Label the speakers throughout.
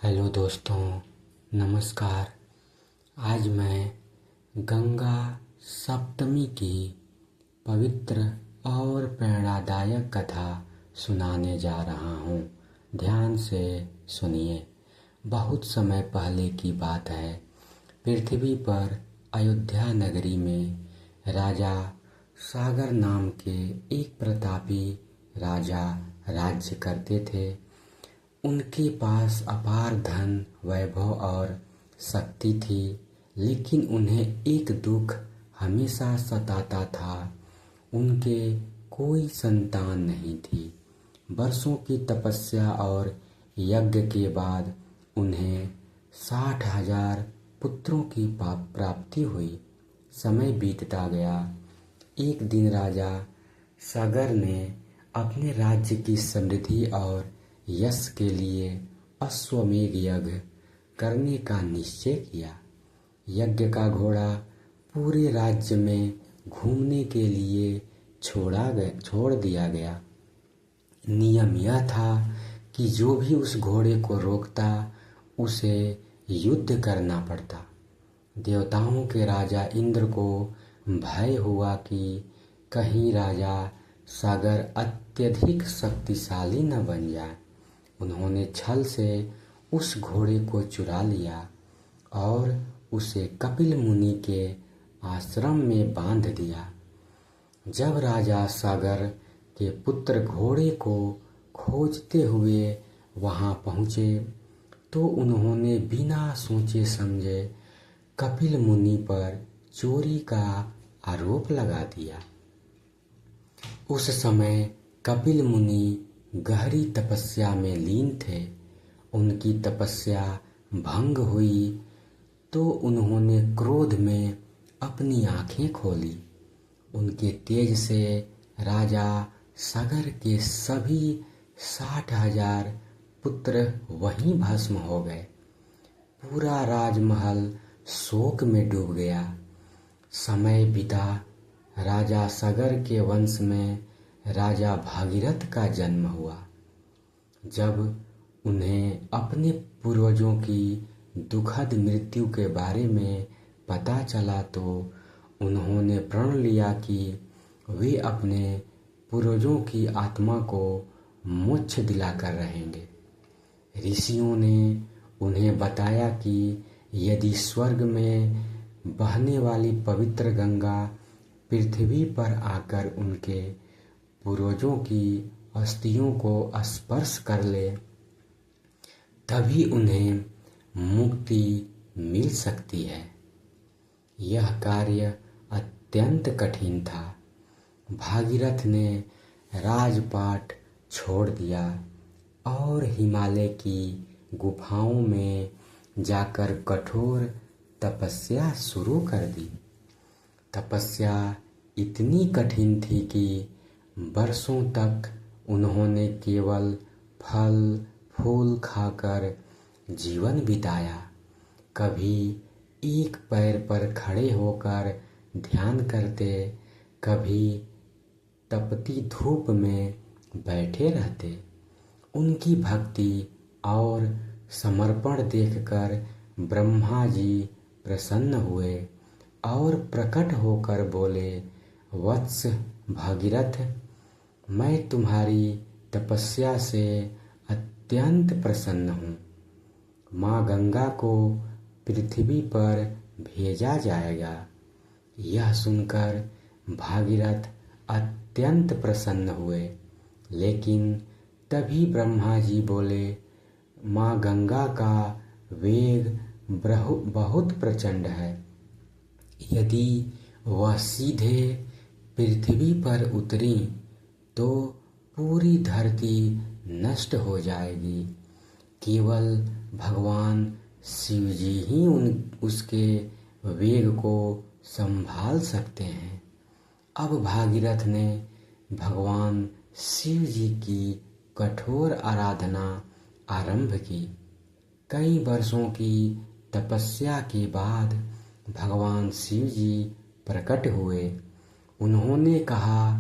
Speaker 1: Hello दोस्तों, नमस्कार। आज मैं गंगा सप्तमी की पवित्र और प्रेरणादायक कथा सुनाने जा रहा हूँ। ध्यान से सुनिए। बहुत समय पहले की बात है। पृथ्वी पर अयोध्या नगरी में राजा सागर नाम के एक प्रतापी राजा राज्य करते थे। उनके पास अपार धन, वैभव और शक्ति थी, लेकिन उन्हें एक दुख हमेशा सताता था। उनके कोई संतान नहीं थी। वर्षों की तपस्या और यज्ञ के बाद उन्हें 60,000 पुत्रों की प्राप्ति हुई। समय बीतता गया। एक दिन राजा सागर ने अपने राज्य की समृद्धि और यश के लिए अश्वमेध यज्ञ करने का निश्चय किया। यज्ञ का घोड़ा पूरे राज्य में घूमने के लिए छोड़ दिया गया। नियम यह था कि जो भी उस घोड़े को रोकता उसे युद्ध करना पड़ता। देवताओं के राजा इंद्र को भय हुआ कि कहीं राजा सागर अत्यधिक शक्तिशाली न बन जाए। उन्होंने छल से उस घोड़े को चुरा लिया और उसे कपिल मुनि के आश्रम में बांध दिया। जब राजा सागर के पुत्र घोड़े को खोजते हुए वहां पहुंचे तो उन्होंने बिना सोचे समझे कपिल मुनि पर चोरी का आरोप लगा दिया। उस समय कपिल मुनि गहरी तपस्या में लीन थे। उनकी तपस्या भंग हुई तो उन्होंने क्रोध में अपनी आंखें खोली। उनके तेज से राजा सागर के सभी 60,000 पुत्र वहीं भस्म हो गए। पूरा राजमहल शोक में डूब गया। समय बीता। राजा सागर के वंश में राजा भागीरथ का जन्म हुआ। जब उन्हें अपने पूर्वजों की दुखद मृत्यु के बारे में पता चला तो उन्होंने प्रण लिया कि वे अपने पूर्वजों की आत्मा को मोक्ष दिलाकर रहेंगे। ऋषियों ने उन्हें बताया कि यदि स्वर्ग में बहने वाली पवित्र गंगा पृथ्वी पर आकर उनके पूर्वजों की अस्थियों को स्पर्श कर ले तभी उन्हें मुक्ति मिल सकती है। यह कार्य अत्यंत कठिन था। भागीरथ ने राजपाट छोड़ दिया और हिमालय की गुफाओं में जाकर कठोर तपस्या शुरू कर दी। तपस्या इतनी कठिन थी कि वर्षों तक उन्होंने केवल फल फूल खाकर जीवन बिताया। कभी एक पैर पर खड़े होकर ध्यान करते, कभी तपती धूप में बैठे रहते। उनकी भक्ति और समर्पण देखकर ब्रह्मा जी प्रसन्न हुए और प्रकट होकर बोले, वत्स भागीरथ, मैं तुम्हारी तपस्या से अत्यंत प्रसन्न हूँ। माँ गंगा को पृथ्वी पर भेजा जाएगा। यह सुनकर भागीरथ अत्यंत प्रसन्न हुए, लेकिन तभी ब्रह्मा जी बोले, माँ गंगा का वेग बहुत प्रचंड है। यदि वह सीधे पृथ्वी पर उतरी तो पूरी धरती नष्ट हो जाएगी। केवल भगवान शिव जी ही उसके वेग को संभाल सकते हैं। अब भागीरथ ने भगवान शिव जी की कठोर आराधना आरंभ की। कई वर्षों की तपस्या के बाद भगवान शिव जी प्रकट हुए। उन्होंने कहा,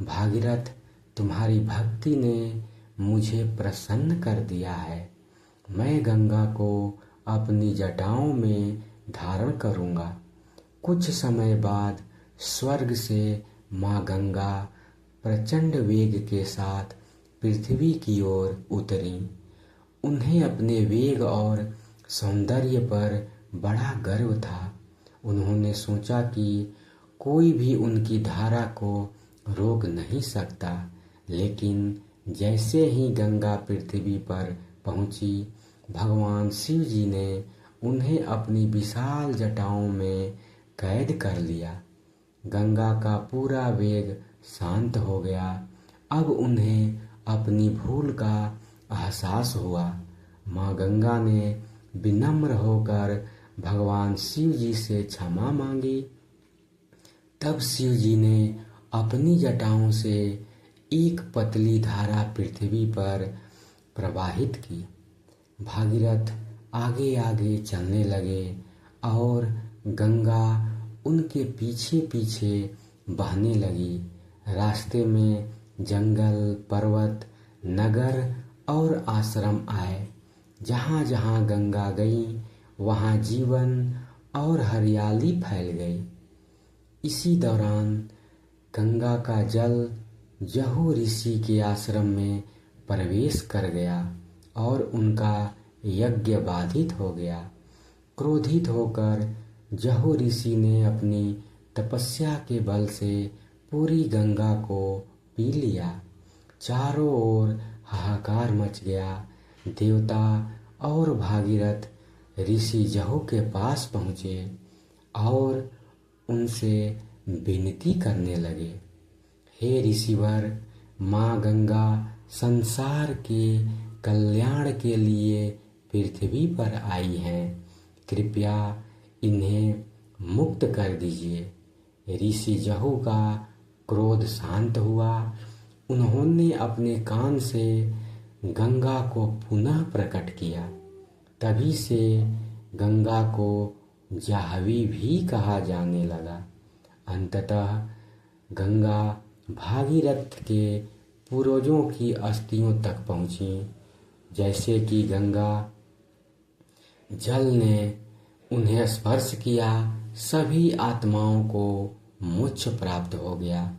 Speaker 1: भागीरथ, तुम्हारी भक्ति ने मुझे प्रसन्न कर दिया है। मैं गंगा को अपनी जटाओं में धारण करूँगा। कुछ समय बाद स्वर्ग से माँ गंगा प्रचंड वेग के साथ पृथ्वी की ओर उतरी। उन्हें अपने वेग और सौंदर्य पर बड़ा गर्व था। उन्होंने सोचा कि कोई भी उनकी धारा को रोक नहीं सकता। लेकिन जैसे ही गंगा पृथ्वी पर पहुंची, भगवान शिव जी ने उन्हें अपनी विशाल जटाओं में कैद कर लिया। गंगा का पूरा वेग शांत हो गया। अब उन्हें अपनी भूल का एहसास हुआ। माँ गंगा ने विनम्र होकर भगवान शिव जी से क्षमा मांगी। तब शिव जी ने अपनी जटाओं से एक पतली धारा पृथ्वी पर प्रवाहित की। भागीरथ आगे आगे चलने लगे और गंगा उनके पीछे पीछे बहने लगी। रास्ते में जंगल, पर्वत, नगर और आश्रम आए। जहाँ जहाँ गंगा गई वहाँ जीवन और हरियाली फैल गई। इसी दौरान गंगा का जल जहु ऋषि के आश्रम में प्रवेश कर गया और उनका यज्ञ बाधित हो गया। क्रोधित होकर जहु ऋषि ने अपनी तपस्या के बल से पूरी गंगा को पी लिया। चारों ओर हाहाकार मच गया। देवता और भागीरथ ऋषि जहु के पास पहुँचे और उनसे विनती करने लगे, हे ऋषिवर, माँ गंगा संसार के कल्याण के लिए पृथ्वी पर आई हैं। कृपया इन्हें मुक्त कर दीजिए। ऋषि जहु का क्रोध शांत हुआ। उन्होंने अपने कान से गंगा को पुनः प्रकट किया। तभी से गंगा को जाह्नवी भी कहा जाने लगा। अंततः गंगा भागीरथ के पूर्वजों की अस्थियों तक पहुँची। जैसे कि गंगा जल ने उन्हें स्पर्श किया, सभी आत्माओं को मोक्ष प्राप्त हो गया।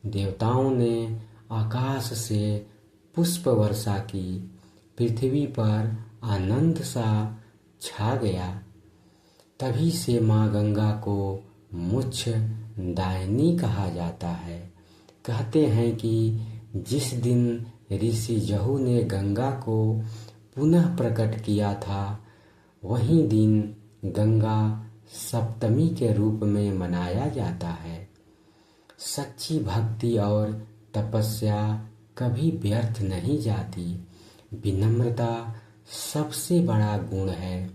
Speaker 1: देवताओं ने आकाश से पुष्प वर्षा की। पृथ्वी पर आनंद सा छा गया। तभी से माँ गंगा को मोक्ष दायिनी कहा जाता है। कहते हैं कि जिस दिन ऋषि जहु ने गंगा को पुनः प्रकट किया था, वही दिन गंगा सप्तमी के रूप में मनाया जाता है। सच्ची भक्ति और तपस्या कभी व्यर्थ नहीं जाती। विनम्रता सबसे बड़ा गुण है।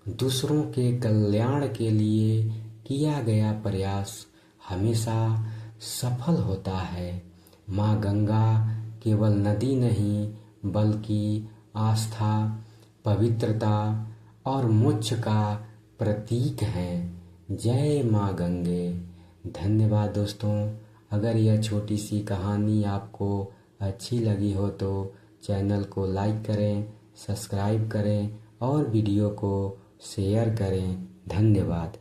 Speaker 1: दूसरों के कल्याण के लिए किया गया प्रयास हमेशा सफल होता है। माँ गंगा केवल नदी नहीं, बल्कि आस्था, पवित्रता और मोक्ष का प्रतीक हैं। जय माँ गंगे। धन्यवाद दोस्तों। अगर यह छोटी सी कहानी आपको अच्छी लगी हो तो चैनल को लाइक करें, सब्सक्राइब करें और वीडियो को शेयर करें। धन्यवाद।